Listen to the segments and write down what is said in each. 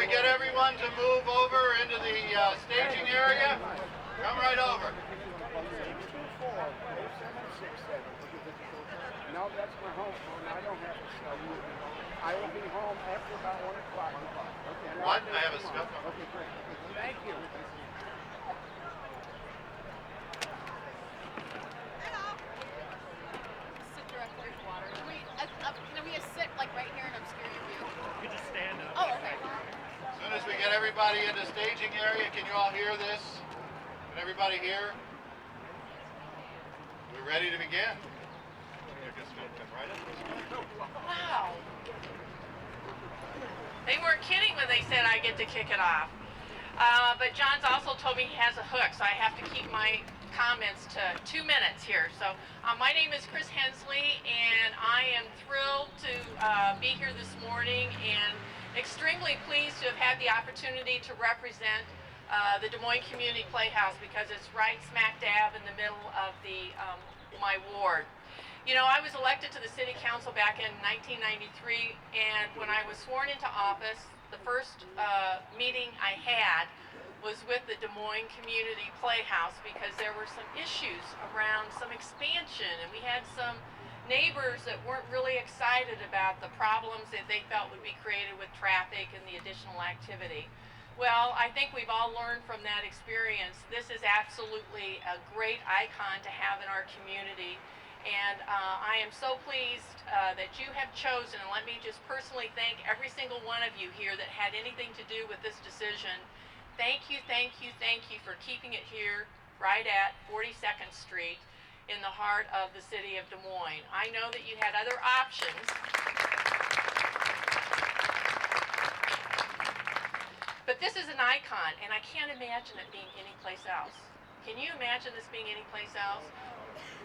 we get everyone to move over into the staging area? Come right over. No, that's my home phone. I don't have to tell you. I will be home after about 1 o'clock. Okay. What? I have a stuff. Okay, great. Thank you. Sit directly with water. Can we sit like right here and obscure your view? You could just stand up. Oh, okay. As soon as we get everybody in the staging area, can you all hear this? Can everybody hear? We're ready to begin. Wow. They weren't kidding when they said I get to kick it off. But John's also told me he has a hook, so I have to keep my comments to 2 minutes here. So my name is Chris Hensley, and I am thrilled to be here this morning and extremely pleased to have had the opportunity to represent the Des Moines Community Playhouse because it's right smack dab in the middle of my ward. You know, I was elected to the City Council back in 1993, and when I was sworn into office, the first meeting I had was with the Des Moines Community Playhouse because there were some issues around some expansion, and we had some neighbors that weren't really excited about the problems that they felt would be created with traffic and the additional activity. Well, I think we've all learned from that experience. This is absolutely a great icon to have in our community. And I am so pleased that you have chosen, and let me just personally thank every single one of you here that had anything to do with this decision. Thank you, thank you, thank you for keeping it here right at 42nd Street in the heart of the city of Des Moines. I know that you had other options, but this is an icon, and I can't imagine it being anyplace else. Can you imagine this being anyplace else?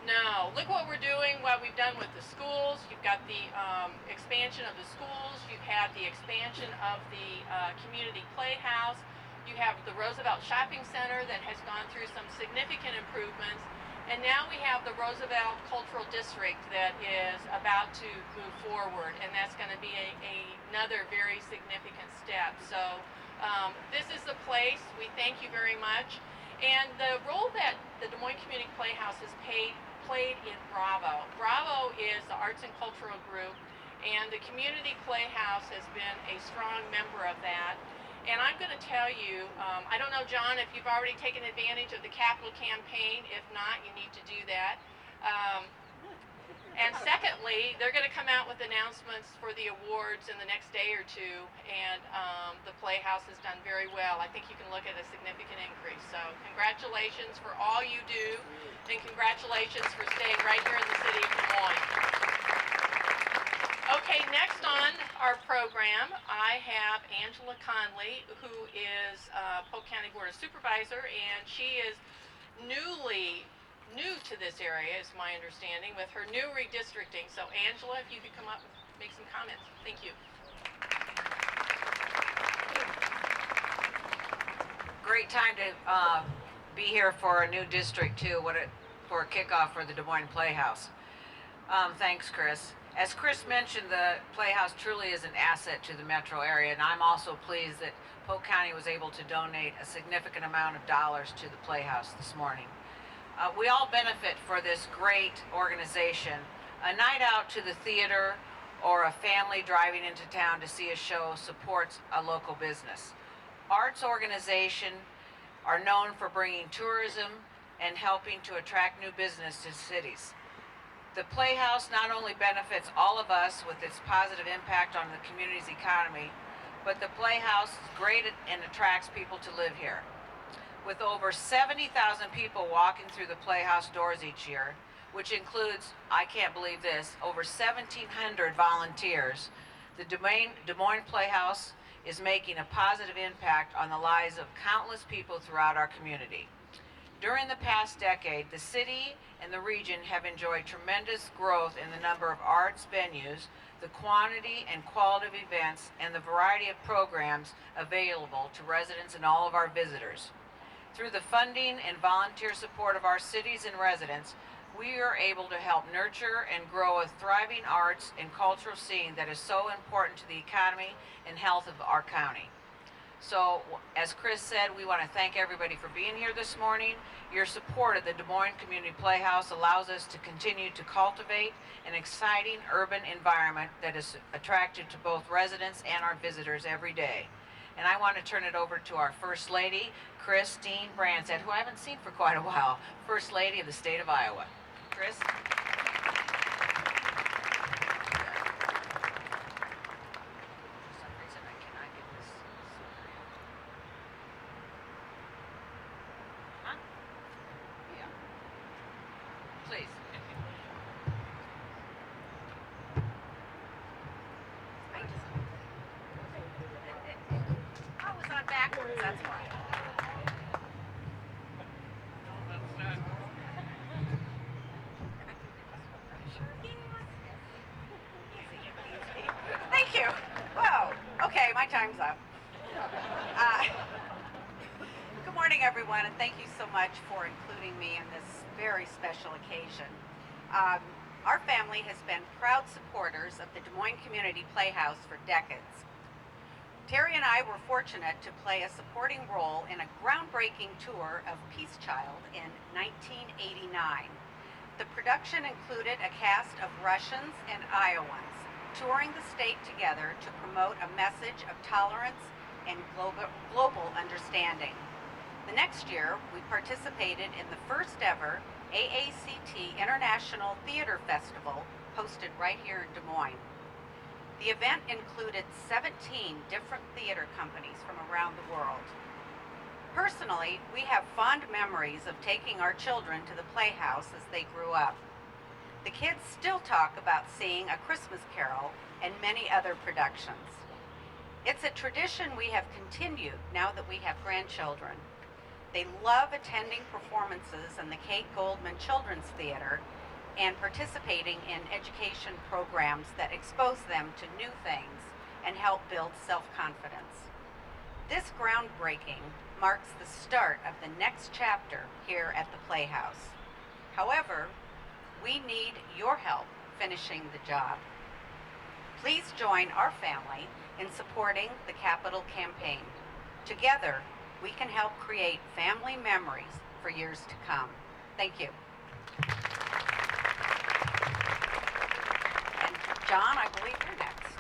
No. Look what we're doing, what we've done with the schools. You've got the expansion of the schools. You've had the expansion of the community playhouse. You have the Roosevelt Shopping Center that has gone through some significant improvements. And now we have the Roosevelt Cultural District that is about to move forward, and that's going to be another very significant step. So this is the place. We thank you very much. And the role that the Des Moines Community Playhouse has played in Bravo. Bravo is the arts and cultural group, and the Community Playhouse has been a strong member of that. And I'm going to tell you, I don't know, John, if you've already taken advantage of the capital campaign. If not, you need to do that. And secondly, they're going to come out with announcements for the awards in the next day or two, and the Playhouse has done very well. I think you can look at a significant increase. So congratulations for all you do, and congratulations for staying right here in the city of Des Moines. Okay, next on our program, I have Angela Conley, who is Polk County Board of Supervisor, and she is new to this area, is my understanding, with her new redistricting. So Angela, if you could come up and make some comments. Thank you. Great time to be here for a new district too, for a kickoff for the Des Moines Playhouse. Thanks, Chris. As Chris mentioned, the Playhouse truly is an asset to the metro area, and I'm also pleased that Polk County was able to donate a significant amount of dollars to the Playhouse this morning. We all benefit for this great organization. A night out to the theater or a family driving into town to see a show supports a local business. Arts organizations are known for bringing tourism and helping to attract new business to cities. The Playhouse not only benefits all of us with its positive impact on the community's economy, but the Playhouse is great and attracts people to live here. With over 70,000 people walking through the Playhouse doors each year, which includes, I can't believe this, over 1,700 volunteers, the Des Moines Playhouse is making a positive impact on the lives of countless people throughout our community. During the past decade, the city and the region have enjoyed tremendous growth in the number of arts venues, the quantity and quality of events, and the variety of programs available to residents and all of our visitors. Through the funding and volunteer support of our cities and residents, we are able to help nurture and grow a thriving arts and cultural scene that is so important to the economy and health of our county. So, as Chris said, we want to thank everybody for being here this morning. Your support of the Des Moines Community Playhouse allows us to continue to cultivate an exciting urban environment that is attractive to both residents and our visitors every day. And I want to turn it over to our First Lady, Christine Branstad, who I haven't seen for quite a while, First Lady of the state of Iowa. Chris? Please. I was on backwards, that's why. Thank you. Whoa. Okay, my time's up. Good morning, everyone, and thank you so much for including me in this very special occasion. Our family has been proud supporters of the Des Moines Community Playhouse for decades. Terry and I were fortunate to play a supporting role in a groundbreaking tour of Peace Child in 1989. The production included a cast of Russians and Iowans touring the state together to promote a message of tolerance and global understanding. The next year, we participated in the first ever AACT International Theater Festival, hosted right here in Des Moines. The event included 17 different theater companies from around the world. Personally, we have fond memories of taking our children to the Playhouse as they grew up. The kids still talk about seeing A Christmas Carol and many other productions. It's a tradition we have continued now that we have grandchildren. They love attending performances in the Kate Goldman Children's Theater and participating in education programs that expose them to new things and help build self-confidence. This groundbreaking marks the start of the next chapter here at the Playhouse. However, we need your help finishing the job. Please join our family in supporting the Capital Campaign. Together, we can help create family memories for years to come. Thank you. And John, I believe you're next.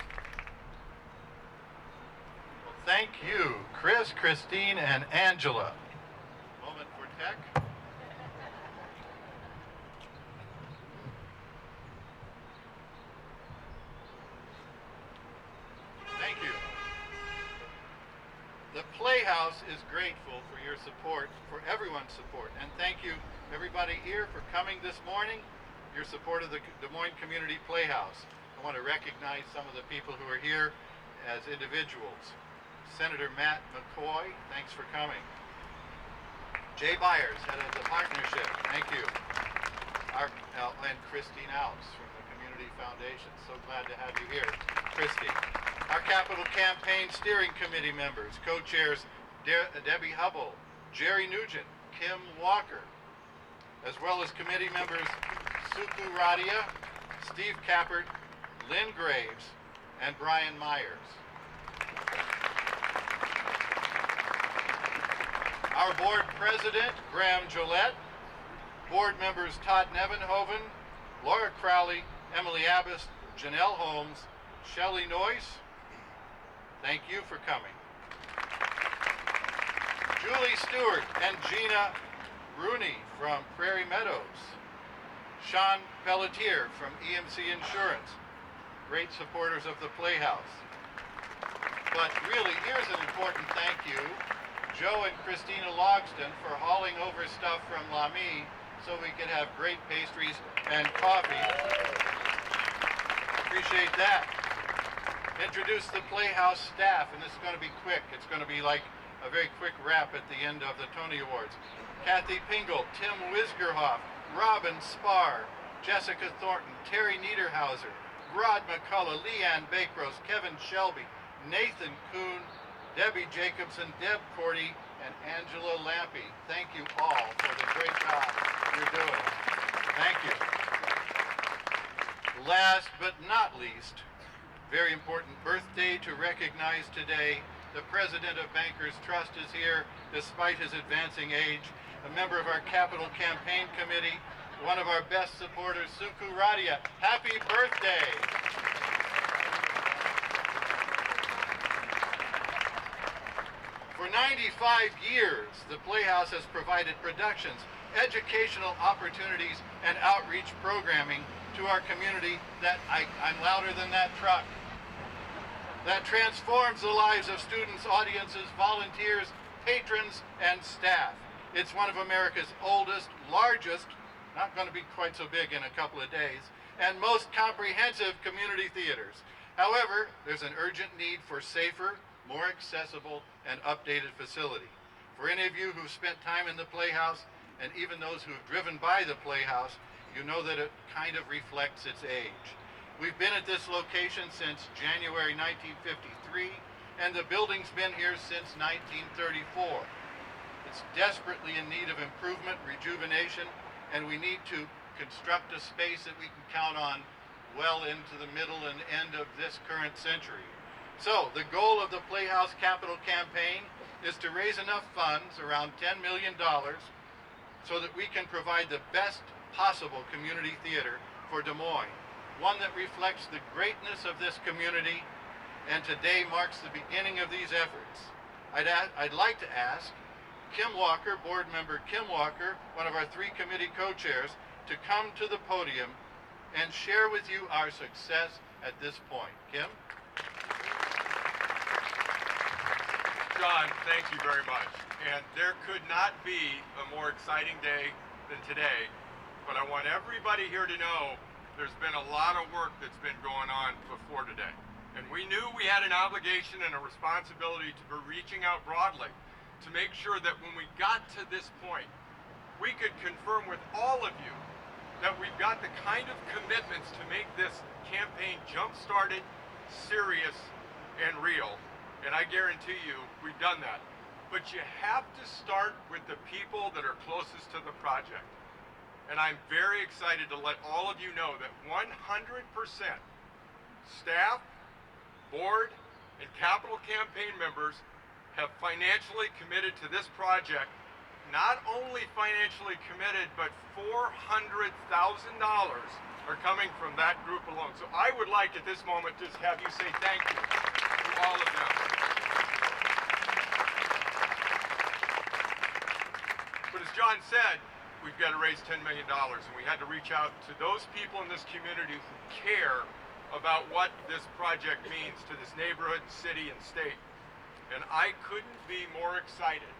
Well, thank you, Chris, Christine, and Angela. Moment for tech. Thank you. The Playhouse is grateful for your support, for everyone's support, and thank you everybody here for coming this morning, your support of the Des Moines Community Playhouse. I want to recognize some of the people who are here as individuals. Senator Matt McCoy, thanks for coming. Jay Byers, head of the partnership, thank you. And Christine Alps from the Community Foundation, so glad to have you here, Christy. Our Capital Campaign Steering Committee members, co-chairs Debbie Hubble, Jerry Nugent, Kim Walker, as well as committee members Suku Radia, Steve Kappert, Lynn Graves, and Brian Myers. Our board president, Graham Gillette, board members Todd Nevenhoven, Laura Crowley, Emily Abbas, Janelle Holmes, Shelley Noyce, thank you for coming. Julie Stewart and Gina Rooney from Prairie Meadows. Sean Pelletier from EMC Insurance, great supporters of the Playhouse. But really, here's an important thank you. Joe and Christina Logston for hauling over stuff from Lamy so we could have great pastries and coffee. Appreciate that. Introduce the Playhouse staff, and this is going to be quick. It's going to be like a very quick wrap at the end of the Tony Awards. Kathy Pingle, Tim Wisgerhoff, Robin Spar, Jessica Thornton, Terry Niederhauser, Rod McCullough, Leanne Bakros, Kevin Shelby, Nathan Kuhn, Debbie Jacobson, Deb Cordy, and Angela Lampy. Thank you all for the great job you're doing. Thank you. Last but not least, very important birthday to recognize today, the president of Bankers Trust, is here despite his advancing age. A member of our Capital Campaign Committee, one of our best supporters, Suku Radia. Happy birthday! For 95 years, the Playhouse has provided productions, educational opportunities, and outreach programming to our community I'm louder than that truck, that transforms the lives of students, audiences, volunteers, patrons, and staff. It's one of America's oldest, largest, not going to be quite so big in a couple of days, and most comprehensive community theaters. However, there's an urgent need for safer, more accessible, and updated facility. For any of you who've spent time in the Playhouse, and even those who've driven by the Playhouse, you know that it kind of reflects its age. We've been at this location since January 1953, and the building's been here since 1934. It's desperately in need of improvement, rejuvenation, and we need to construct a space that we can count on well into the middle and end of this current century. So, the goal of the Playhouse Capital Campaign is to raise enough funds, around $10 million, so that we can provide the best possible community theater for Des Moines, one that reflects the greatness of this community, and today marks the beginning of these efforts. I'd like to ask Kim Walker, board member Kim Walker, one of our three committee co-chairs, to come to the podium and share with you our success at this point. Kim? John, thank you very much. And there could not be a more exciting day than today, but I want everybody here to know there's been a lot of work that's been going on before today. And we knew we had an obligation and a responsibility to be reaching out broadly to make sure that when we got to this point, we could confirm with all of you that we've got the kind of commitments to make this campaign jump-started, serious, and real. And I guarantee you, we've done that. But you have to start with the people that are closest to the project. And I'm very excited to let all of you know that 100% staff, board, and capital campaign members have financially committed to this project. Not only financially committed, but $400,000 are coming from that group alone. So I would like at this moment just have you say thank you to all of them. But as John said, we've got to raise $10 million, and we had to reach out to those people in this community who care about what this project means to this neighborhood, city, and state. And I couldn't be more excited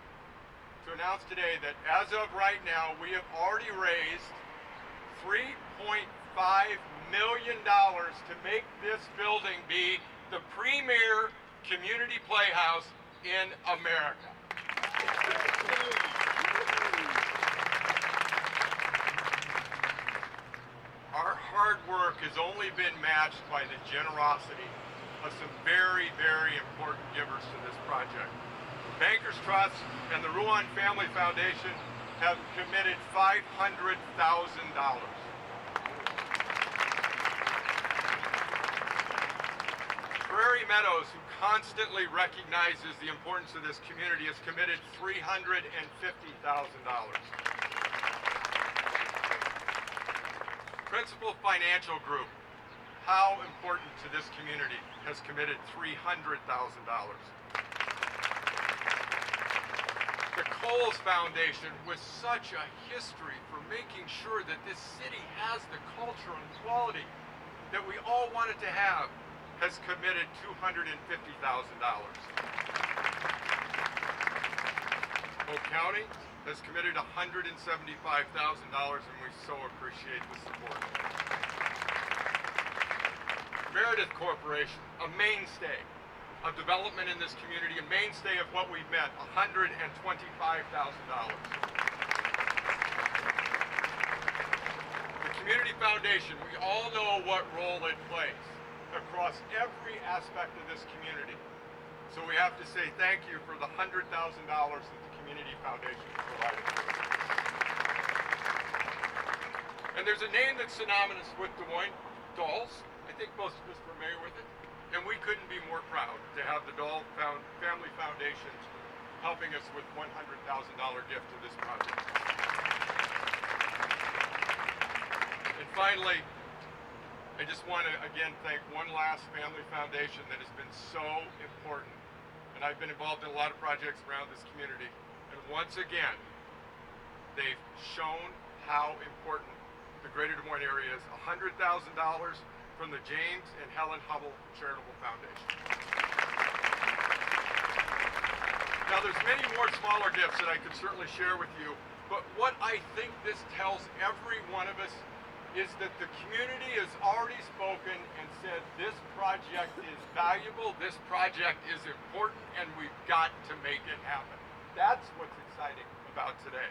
to announce today that as of right now, we have already raised $3.5 million to make this building be the premier community playhouse in America. Our hard work has only been matched by the generosity of some very, very important givers to this project. Bankers Trust and the Ruan Family Foundation have committed $500,000. Prairie Meadows, who constantly recognizes the importance of this community, has committed $350,000. Principal Financial Group, how important to this community, has committed $300,000. The Coles Foundation, with such a history for making sure that this city has the culture and quality that we all wanted to have, has committed $250,000. Polk County has committed $175,000, and we so appreciate the support. Meredith Corporation, a mainstay of development in this community, a mainstay of what we've met, $125,000. The Community Foundation, we all know what role it plays across every aspect of this community. So we have to say thank you for the $100,000 that the Community Foundation provided. And there's a name that's synonymous with Des Moines, Dolls. I think most of us are familiar with it. And we couldn't be more proud to have the Dahl Family Foundation helping us with $100,000 gift to this project. And finally, I just want to again thank one last family foundation that has been so important. And I've been involved in a lot of projects around this community. And once again, they've shown how important the Greater Des Moines area is. $100,000 from the James and Helen Hubble Charitable Foundation. Now there's many more smaller gifts that I could certainly share with you, but what I think this tells every one of us is that the community has already spoken and said this project is valuable, this project is important, and we've got to make it happen. That's what's exciting about today.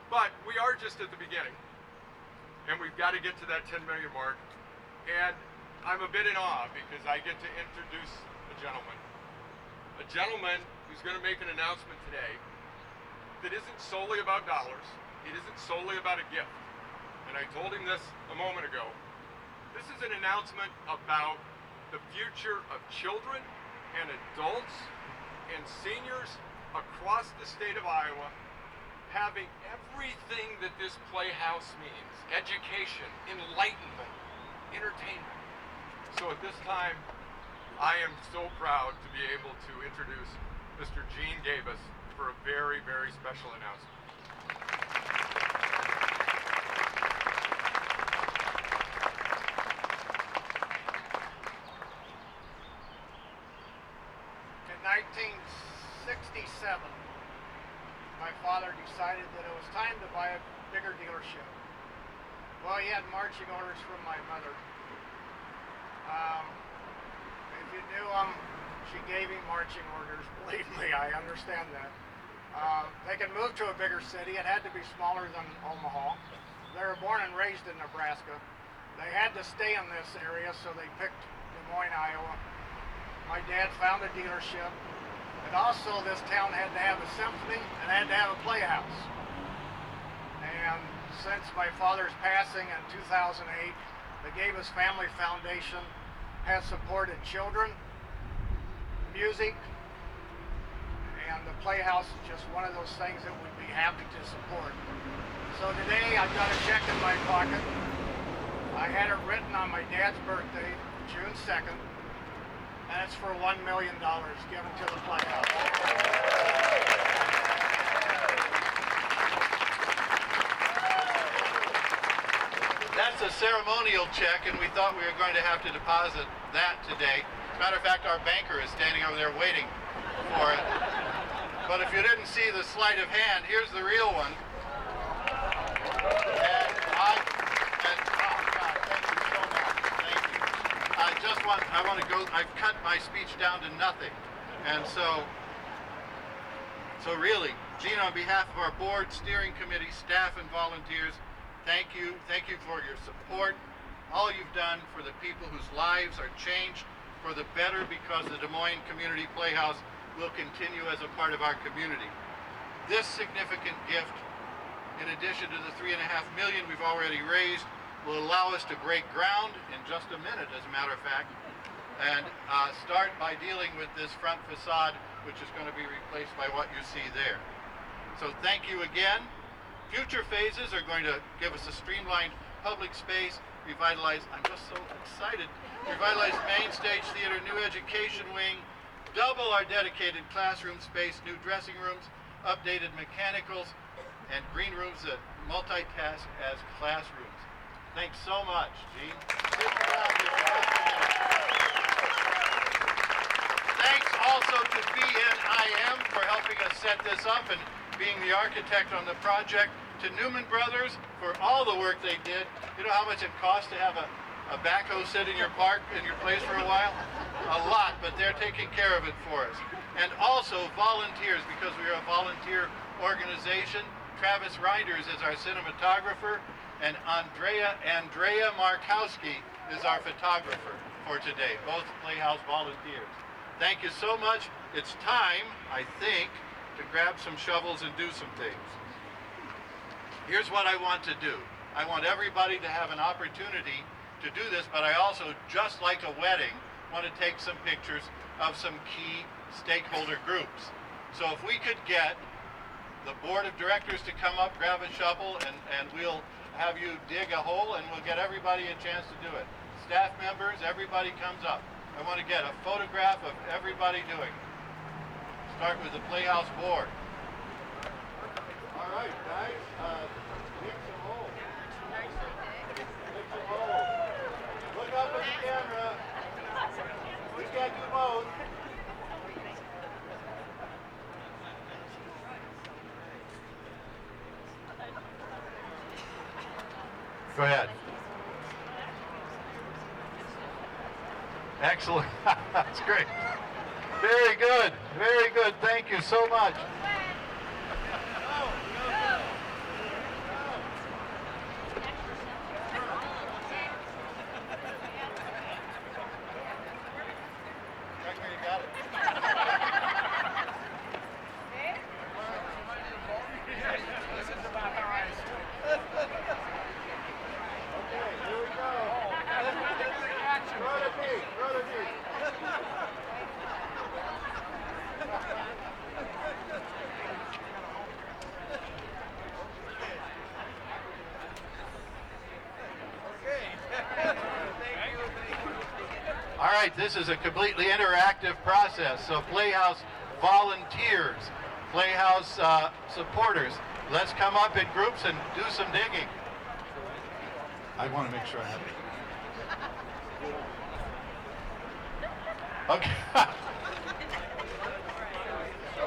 But we are just at the beginning, and we've got to get to that 10 million mark, and I'm a bit in awe because I get to introduce a gentleman who's going to make an announcement today that isn't solely about dollars, it isn't solely about a gift. And I told him this a moment ago. This is an announcement about the future of children and adults and seniors across the state of Iowa having everything that this playhouse means: education, enlightenment, entertainment. So at this time, I am so proud to be able to introduce Mr. Gene Davis for a very, very special announcement. In 1967, my father decided that it was time to buy a bigger dealership. Well, he had marching orders from my mother. If you knew him, she gave him marching orders. Believe me, I understand that. They could move to a bigger city. It had to be smaller than Omaha. They were born and raised in Nebraska. They had to stay in this area, so they picked Des Moines, Iowa. My dad found a dealership. And also, this town had to have a symphony and had to have a playhouse. And since my father's passing in 2008, the Davis Family Foundation has supported children, music, and the Playhouse is just one of those things that we'd be happy to support. So today I've got a check in my pocket. I had it written on my dad's birthday, June 2nd, and it's for $1 million given to the Playhouse. That's a ceremonial check, and we thought we were going to have to deposit that today. As a matter of fact, our banker is standing over there waiting for it. But if you didn't see the sleight of hand, here's the real one. And oh God, thank you so much. Thank you. I want to go, I've cut my speech down to nothing. And so really, Gene, on behalf of our board, steering committee, staff, and volunteers, thank you for your support, all you've done for the people whose lives are changed for the better because the Des Moines Community Playhouse will continue as a part of our community. This significant gift, in addition to the $3.5 million we've already raised, will allow us to break ground in just a minute, as a matter of fact, and start by dealing with this front facade, which is going to be replaced by what you see there. So thank you again. Future phases are going to give us a streamlined public space, revitalize, I'm just so excited, revitalize main stage theater, new education wing, double our dedicated classroom space, new dressing rooms, updated mechanicals, and green rooms that multitask as classrooms. Thanks so much, Gene. Thanks also to BNIM for helping us set this up and being the architect on the project, to Newman Brothers for all the work they did. You know how much it costs to have a backhoe sit in your park, in your place for a while? A lot, but they're taking care of it for us. And also volunteers, because we are a volunteer organization. Travis Reinders is our cinematographer, and Andrea Markowski is our photographer for today, both Playhouse volunteers. Thank you so much. It's time, I think, to grab some shovels and do some things. Here's what I want to do. I want everybody to have an opportunity to do this, but I also, just like a wedding, want to take some pictures of some key stakeholder groups. So if we could get the board of directors to come up, grab a shovel, and we'll have you dig a hole, and we'll get everybody a chance to do it. Staff members, everybody comes up. I want to get a photograph of everybody doing it. Start with the Playhouse board. All right, guys, dig some holes. Dig some holes. Look up at the camera. We can't do both. Go ahead. Excellent. That's great. Very good. Very good. Thank you so much. Director, you got it. Okay, here we go. Throw the knee, throw the knee. All right, this is a completely interactive process. So Playhouse volunteers, Playhouse supporters, let's come up in groups and do some digging. I want to make sure I have it. Okay.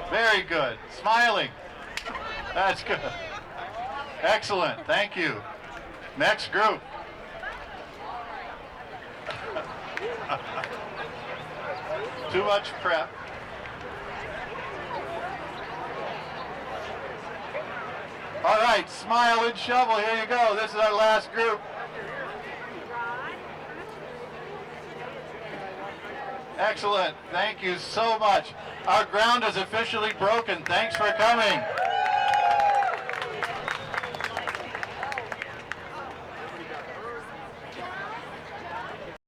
Very good. Smiling. That's good. Excellent. Thank you. Next group. Too much prep. All right, smile and shovel. Here you go. This is our last group. Excellent. Thank you so much. Our ground is officially broken. Thanks for coming.